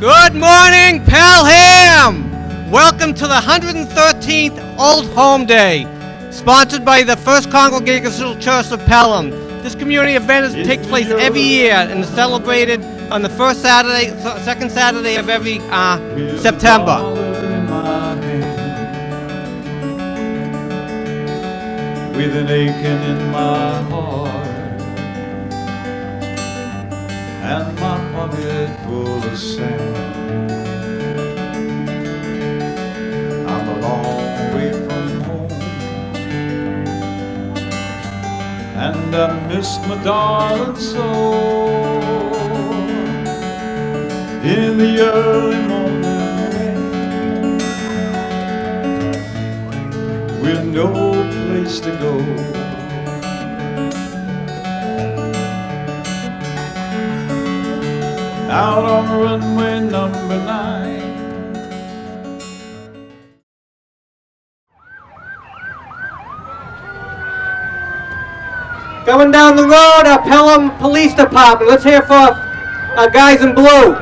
Good morning, Pelham! Welcome to the 113th Old Home Day, sponsored by the First Congregational Church of Pelham. This community event takes place every year and is celebrated on the second Saturday of every September. With an aching in my heart and my pocket full of sand, I'm a long way from home, and I miss my darling so. In the early morning rain, with no place to go, out on runway number 9. Coming down the road, our Pelham Police Department. Let's hear for our guys in blue.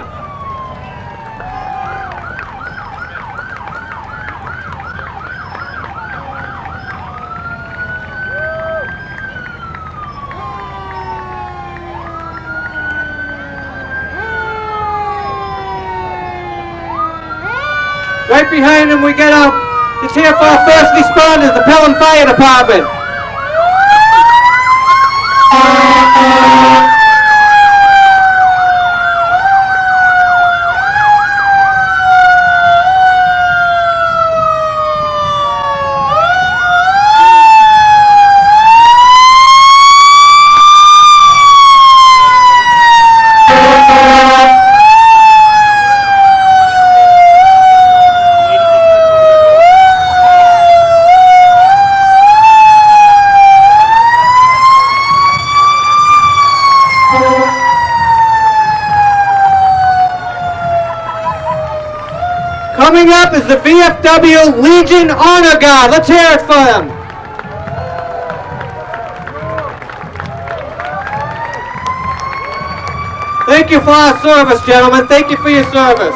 Right behind him, we get let's hear for our first responders, the Pelham Fire Department. Coming up is the VFW Legion Honor Guard. Let's hear it for them. Thank you for our service, gentlemen. Thank you for your service.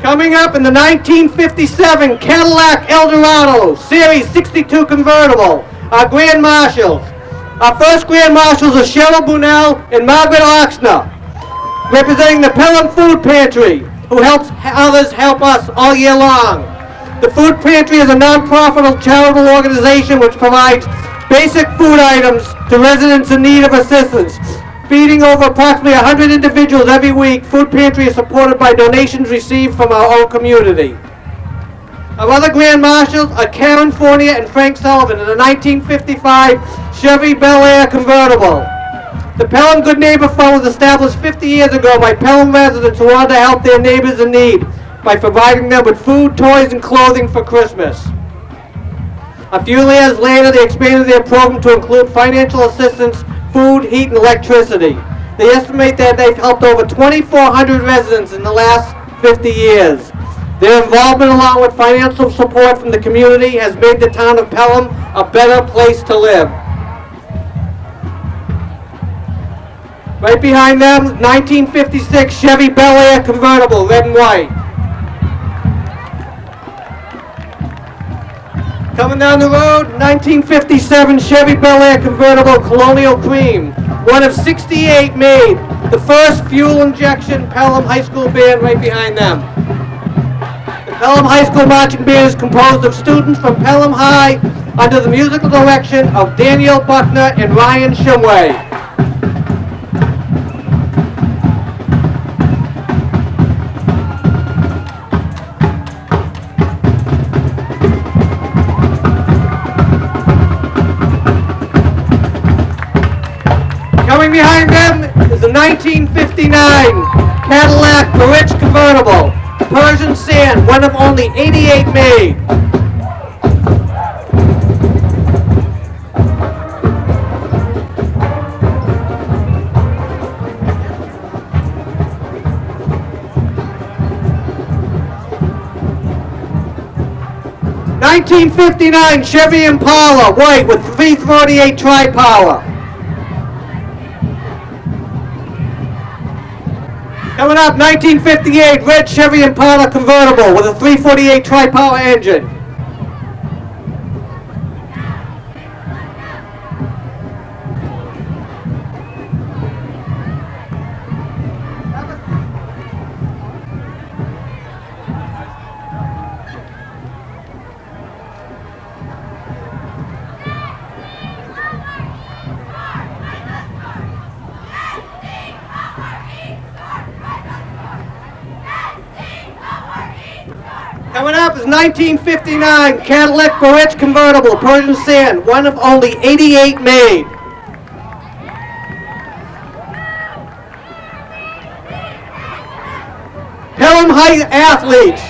Coming up in the 1957 Cadillac Eldorado Series 62 convertible, our Grand Marshals. Our first Grand Marshals are Cheryl Bunnell and Margaret Oxner, representing the Pelham Food Pantry, who helps others help us all year long. The Food Pantry is a non-profit charitable organization which provides basic food items to residents in need of assistance. Feeding over approximately 100 individuals every week, Food Pantry is supported by donations received from our own community. Our other Grand Marshals are Karen Fournier and Frank Sullivan in a 1955 Chevy Bel Air convertible. The Pelham Good Neighbor Fund was established 50 years ago by Pelham residents who wanted to help their neighbors in need by providing them with food, toys, and clothing for Christmas. A few years later, they expanded their program to include financial assistance, food, heat, and electricity. They estimate that they've helped over 2,400 residents in the last 50 years. Their involvement, along with financial support from the community, has made the town of Pelham a better place to live. Right behind them, 1956 Chevy Bel Air convertible, red and white. Coming down the road, 1957 Chevy Bel Air convertible Colonial Cream, one of 68 made. The first fuel injection Pelham High School band right behind them. The Pelham High School marching band is composed of students from Pelham High under the musical direction of Daniel Buckner and Ryan Shumway. Coming behind them is the 1959 Cadillac Barrich convertible, Persian Sand, one of only 88 made. 1959 Chevy Impala, white with 348 tri-power. Coming up, 1958 red Chevy Impala convertible with a 348 tri-power engine. Coming up is 1959 Cadillac Barrett convertible, Persian sand, one of only 88 made. Pelham High athletes.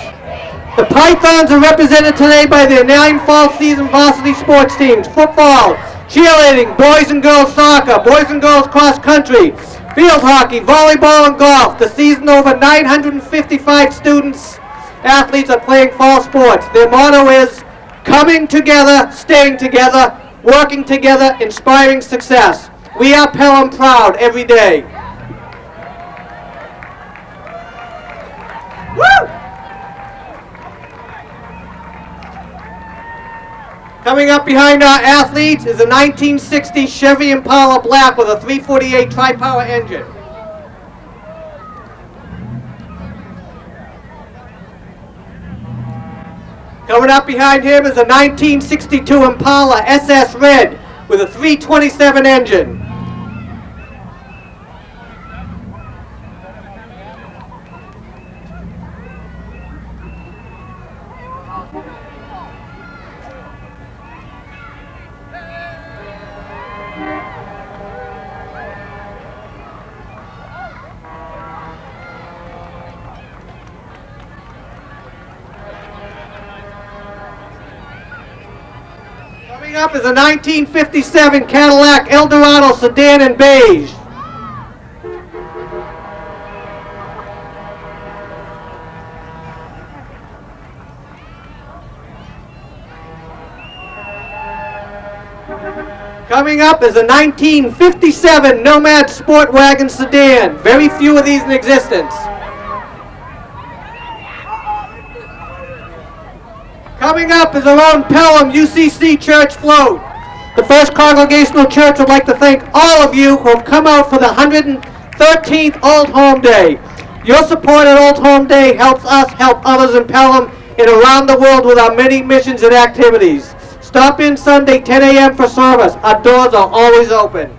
The Pythons are represented today by their 9 fall season varsity sports teams: football, cheerleading, boys and girls soccer, boys and girls cross country, field hockey, volleyball, and golf. The season over 955 students athletes are playing fall sports. Their motto is coming together, staying together, working together, inspiring success. We are Pelham proud every day. Woo! Coming up behind our athletes is a 1960 Chevy Impala black with a 348 tri-power engine. Coming up behind him is a 1962 Impala SS Red with a 327 engine. Coming up is a 1957 Cadillac Eldorado sedan in beige. Coming up is a 1957 Nomad Sport Wagon sedan. Very few of these in existence. Coming up is our own Pelham UCC Church float. The First Congregational Church would like to thank all of you who have come out for the 113th Old Home Day. Your support at Old Home Day helps us help others in Pelham and around the world with our many missions and activities. Stop in Sunday 10 a.m. for service. Our doors are always open.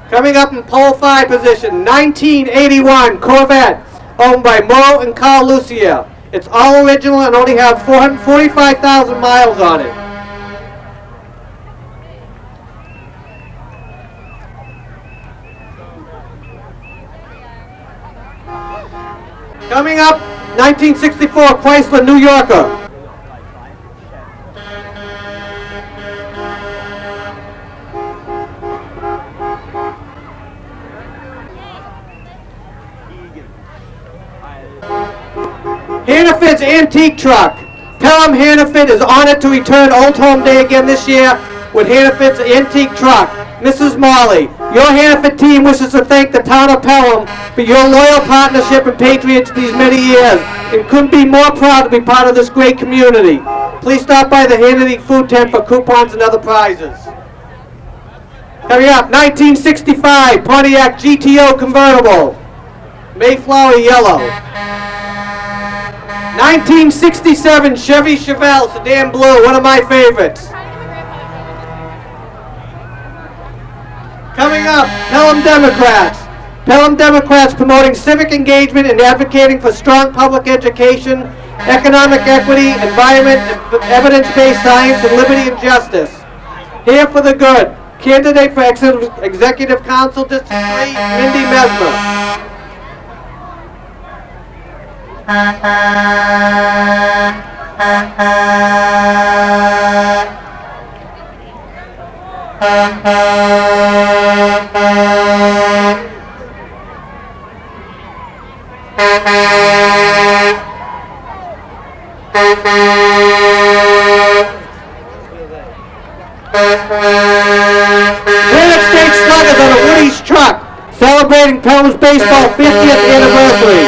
Coming up in pole 5 position, 1981 Corvette, owned by Mo and Carl Lucia. It's all original and only have 445,000 miles on it. Coming up, 1964 Chrysler New Yorker. Hannaford's antique truck. Pelham Hannaford is honored to return Old Home Day again this year with Hannaford's antique truck. Mrs. Molly, your Hannaford team wishes to thank the town of Pelham for your loyal partnership and patronage these many years and couldn't be more proud to be part of this great community. Please stop by the Hannaford food tent for coupons and other prizes. Coming up, 1965 Pontiac GTO convertible, Mayflower yellow. 1967 Chevy Chevelle sedan blue, one of my favorites. Coming up, Pelham Democrats. Pelham Democrats promoting civic engagement and advocating for strong public education, economic equity, environment, evidence-based science, and liberty and justice. Here for the good. Candidate for Executive Council District 3, Mindy Mesmer. Sluggers on a Woody's truck, celebrating Pelham's baseball 50th anniversary.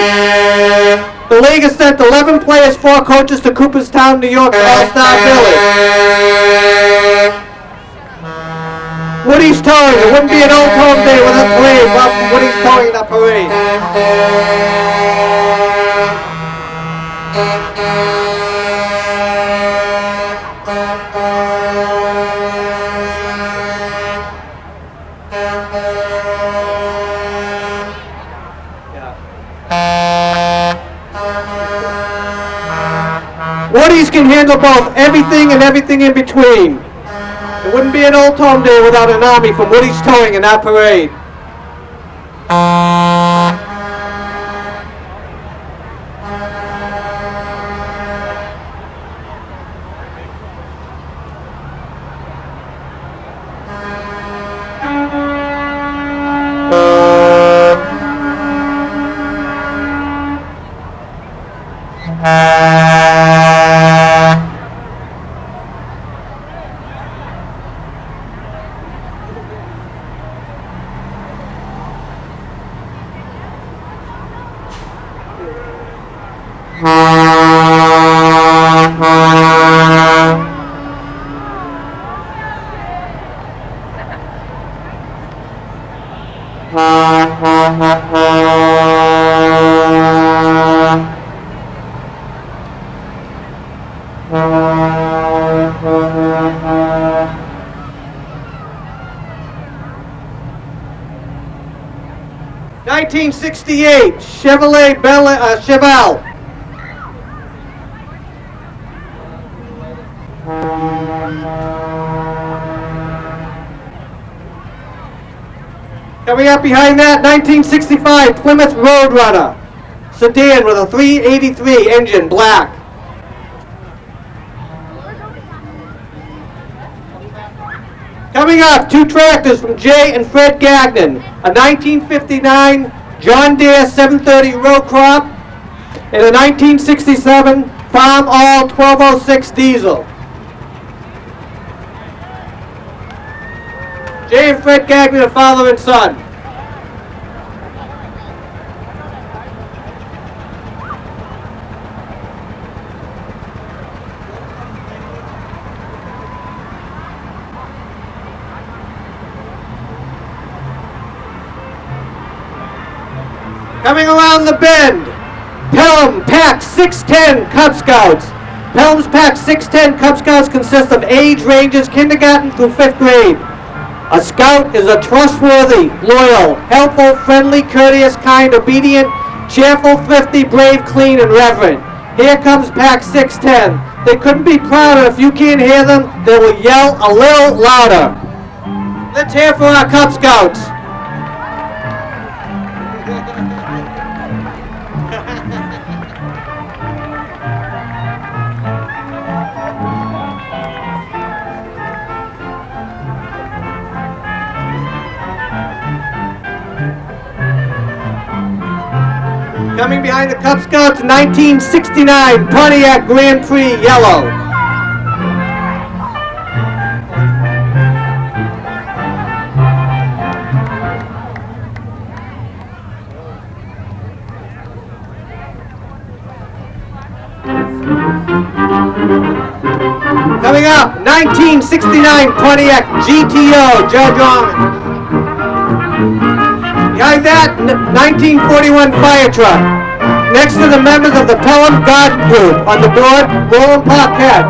The league has sent 11 players, 4 coaches to Cooperstown, New York's All-Star Village. Woody's towing. It wouldn't be an old home day without a parade. Welcome Woody's towing that parade. Woody's can handle both everything and everything in between. It wouldn't be an old home day without an army from Woody's Towing in that parade. '68 Chevrolet Chevelle. Coming up behind that, 1965 Plymouth Roadrunner sedan with a 383 engine, black. Coming up, 2 tractors from Jay and Fred Gagnon, a 1959 John Deere 730 row crop and a 1967 Farm All 1206 diesel. Jay and Fred Gagnon are father and son. Coming around the bend, Pelham Pack 610 Cub Scouts. Pelham's Pack 610 Cub Scouts consist of age ranges kindergarten through 5th grade. A scout is a trustworthy, loyal, helpful, friendly, courteous, kind, obedient, cheerful, thrifty, brave, clean, and reverent. Here comes Pack 610. They couldn't be prouder. If you can't hear them, they will yell a little louder. Let's hear for our Cub Scouts. Coming behind the Cub Scouts, 1969 Pontiac Grand Prix Yellow. Coming up, 1969 Pontiac GTO, Judge Orman. Behind that, 1941 fire truck. Next to the members of the Pelham Garden Group. On the board, Roland Paquette.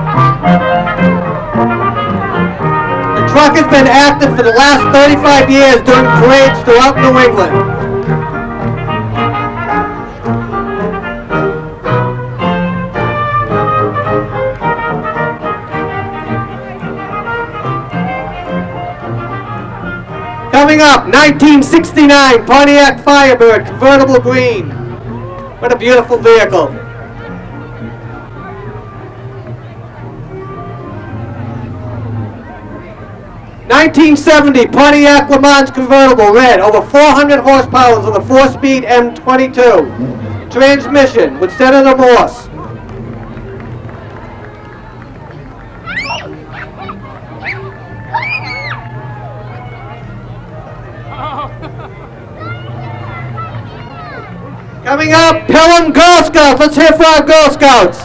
The truck has been active for the last 35 years doing parades throughout New England. Coming up, 1969 Pontiac Firebird convertible green. What a beautiful vehicle. 1970 Pontiac Le Mans convertible, red, over 400 horsepower with a 4-speed M22. Transmission with Senator Morse. Coming up, Pelham Girl Scouts. Let's hear for our Girl Scouts.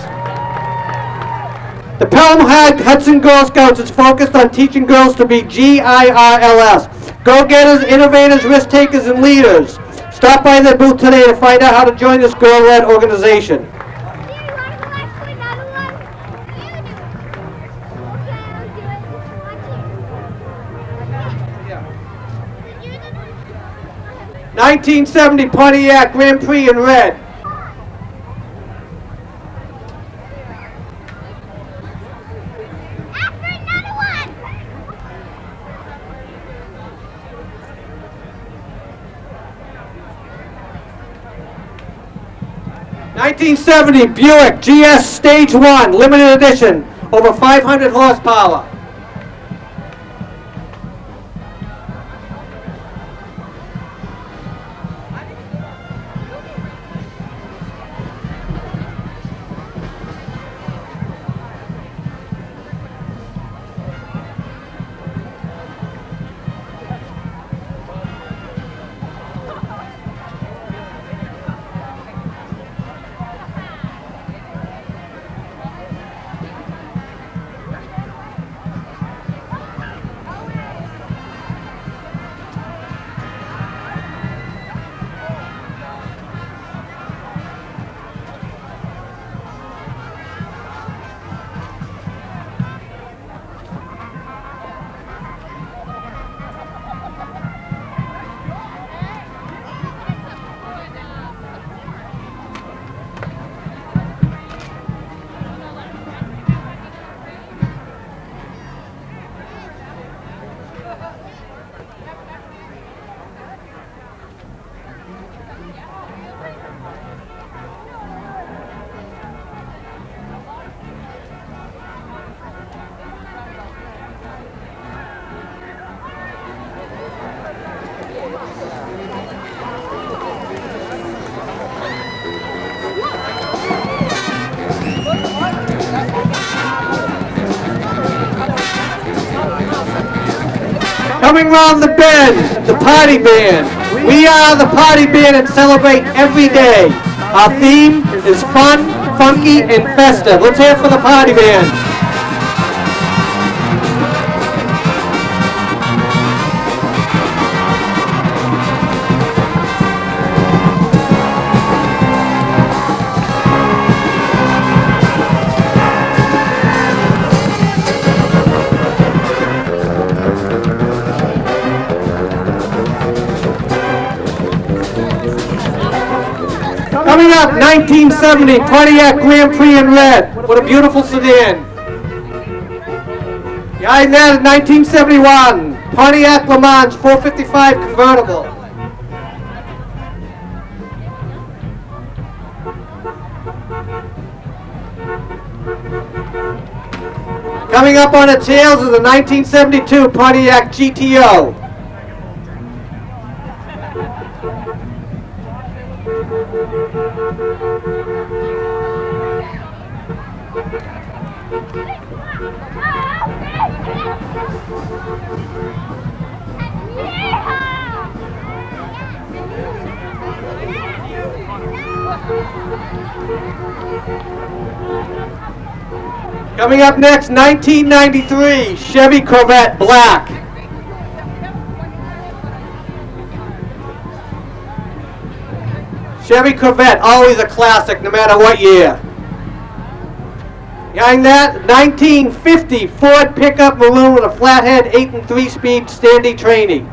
The Pelham Hudson Girl Scouts is focused on teaching girls to be GIRLS. Go-getters, innovators, risk-takers, and leaders. Stop by their booth today to find out how to join this girl-led organization. Yeah. 1970 Pontiac Grand Prix in red. After another one. 1970 Buick GS Stage 1 limited edition, over 500 horsepower. Coming round the bend, the party band. We are the party band and celebrate every day. Our theme is fun, funky, and festive. Let's hear it for the party band. Coming up, 1970 Pontiac Grand Prix in red. What a beautiful sedan. Behind that, 1971 Pontiac Le Mans 455 convertible. Coming up on its heels is the 1972 Pontiac GTO. Coming up next, 1993 Chevy Corvette Black. Chevy Corvette, always a classic, no matter what year. Behind that, 1950 Ford pickup maroon with a flathead 8 and 3-speed standy trainee.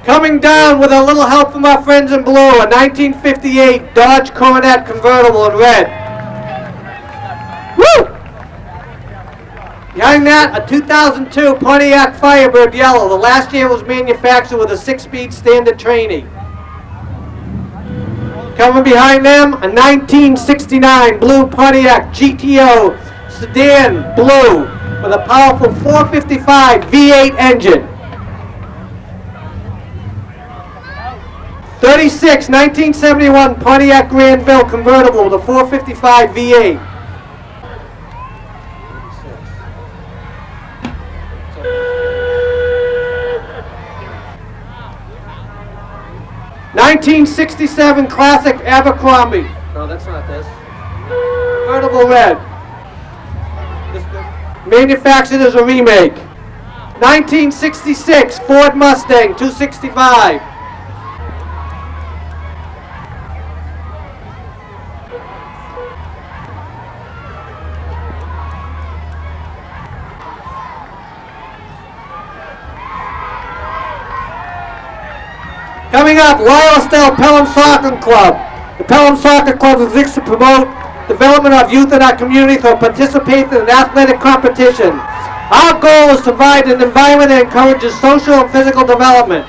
Coming down with a little help from our friends in blue, a 1958 Dodge Coronet convertible in red. Woo! Behind that, a 2002 Pontiac Firebird Yellow. The last year was manufactured with a 6-speed standard trainee. Coming behind them, a 1969 blue Pontiac GTO sedan blue with a powerful 455 V8 engine. 36, 1971 Pontiac Granville convertible with a 455 V8. 1967 classic Abercrombie. No, that's not this. Convertible red. Manufactured as a remake. 1966 Ford Mustang 265. Coming up, Royal Estelle Pelham Soccer Club. The Pelham Soccer Club exists to promote development of youth in our community through participation in athletic competition. Our goal is to provide an environment that encourages social and physical development.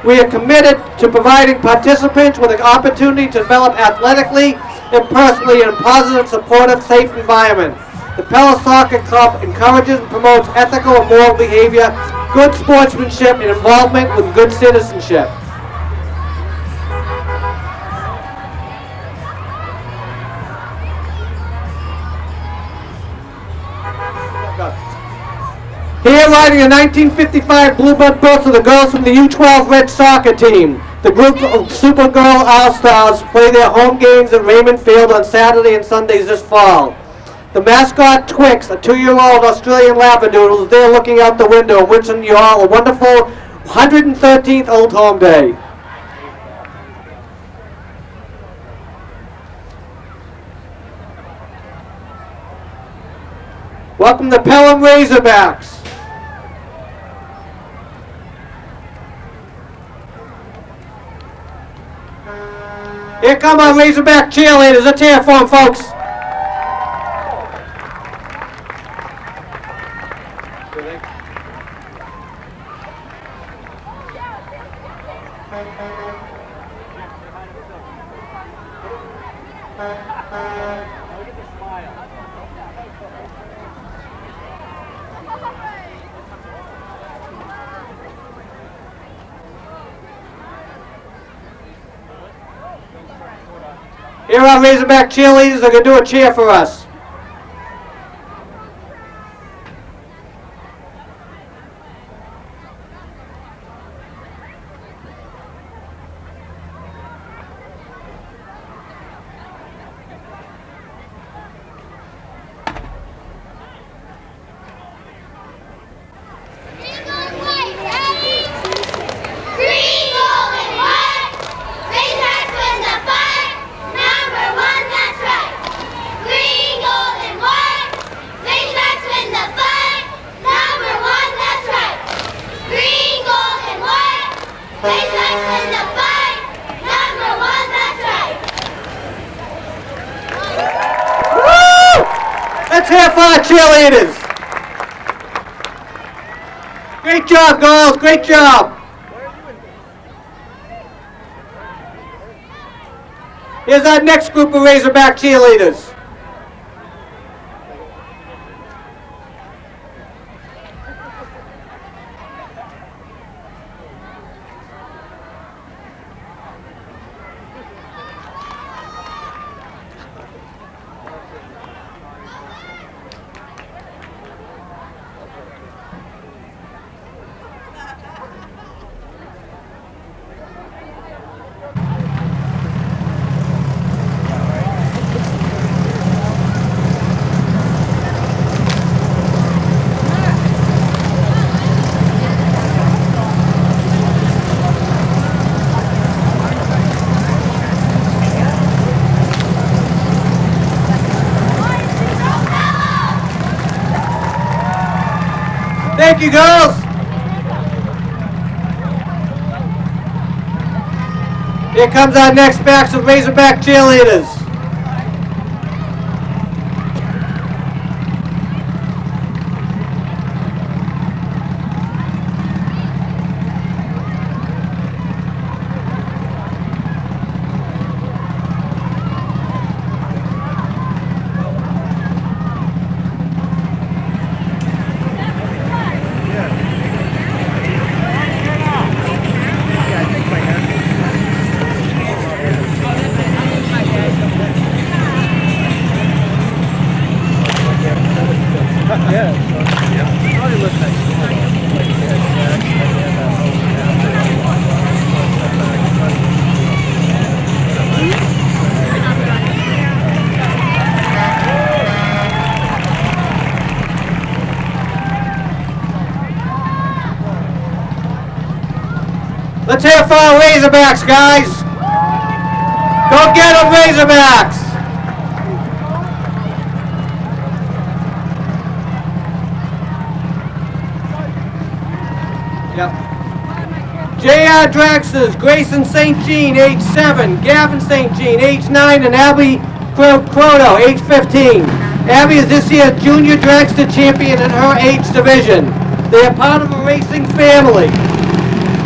We are committed to providing participants with an opportunity to develop athletically and personally in a positive, supportive, safe environment. The Pelham Soccer Club encourages and promotes ethical and moral behavior, good sportsmanship, and involvement with good citizenship. Here riding a 1955 Bluebird bus are the girls from the U12 Red Soccer Team. The group of Supergirl All-Stars play their home games at Raymond Field on Saturday and Sundays this fall. The mascot Twix, a 2-year-old Australian Labradoodle, is there looking out the window and wishing you all a wonderful 113th Old Home Day. Welcome to Pelham Razorbacks. Here come our Razorback cheerleaders. Let's hear it for them, folks. Here are our Razorback cheerleaders. They're going to do a cheer for us. Let's hear it for our cheerleaders. Great job, girls. Great job. Here's our next group of Razorback cheerleaders. Thank you, girls. Here comes our next batch of Razorback cheerleaders. Yeah, so it probably looks like school though. Like they had tracks and then they had that whole path there. Let's hear it for our Razorbacks, guys. Go get them, Razorbacks. Yep. J.R. Draxers, Grayson St. Jean, age 7. Gavin St. Jean, age 9. And Abby Croto, age 15. Abby is this year's junior dragster champion in her age division. They are part of a racing family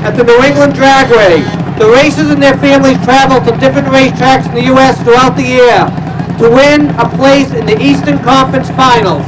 at the New England Dragway. The racers and their families travel to different racetracks in the U.S. throughout the year to win a place in the Eastern Conference Finals.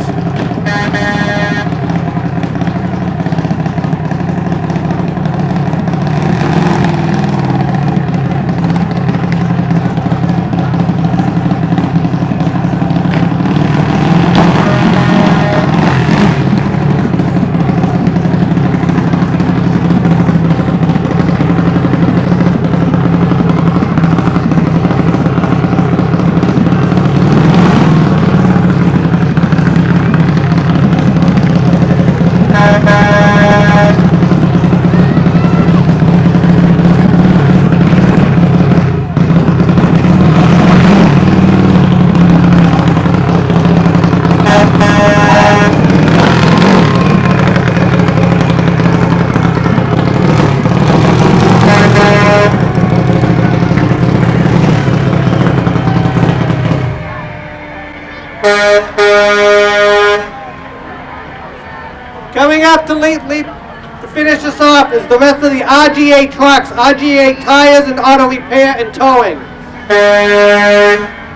Coming up to finish us off is the rest of the RGA trucks, RGA tires and auto repair and towing.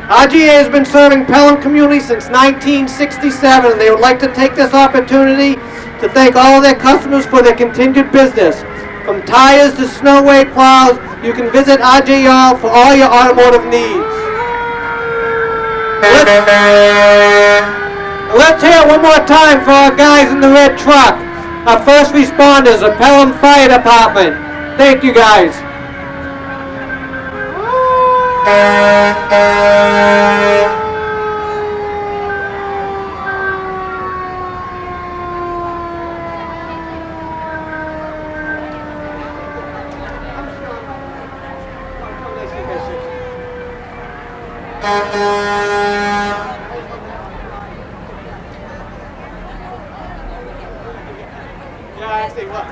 RGA has been serving Pelham community since 1967, and they would like to take this opportunity to thank all of their customers for their continued business. From tires to snowway plows, you can visit RGA for all your automotive needs. Let's hear it one more time for our guys in the red truck, our first responders, the Pelham Fire Department. Thank you, guys. Yeah, I see what.